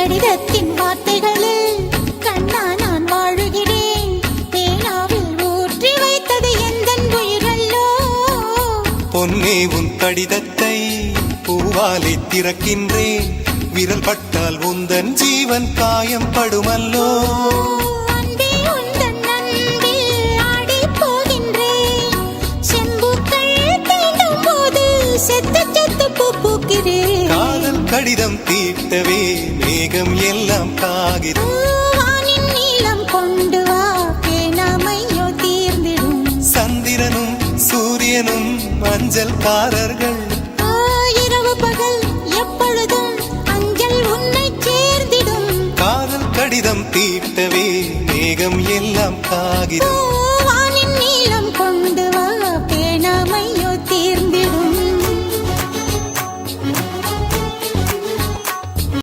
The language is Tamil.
கடிதத்தின் வார்த்தைகளில் கண்ணா நான் வாழுகிறேன். பேனாவில் ஊற்றி வைத்தது எந்தன் உயிரல்லோ. பொன்னே உன் கடிதத்தை பூவாலை திறக்கின்றேன். விரல் பட்டால் உந்தன் ஜீவன் காயம் படுமல்லோ. அன்பே உந்தன் அன்பில் ஆடிப் போகின்றேன். செம்புக்கள் தீண்டும் போது செத்து செத்து பூ பூக்கிறேன். காதல் கடிதம் தீட்டவே மேகம் எல்லாம் காகிதம். வானின் நீளம் கொண்டு வா பேனாமையோ தீர்ந்திடும். சந்திரனும் சூரியனும் அஞ்சல்காரர்கள். இரவு பகல் எப்பொழுதும் அஞ்சல் உன்னை சேர்ந்திடும். காதல் கடிதம் தீட்டவே மேகம் எல்லாம் காகிதம்.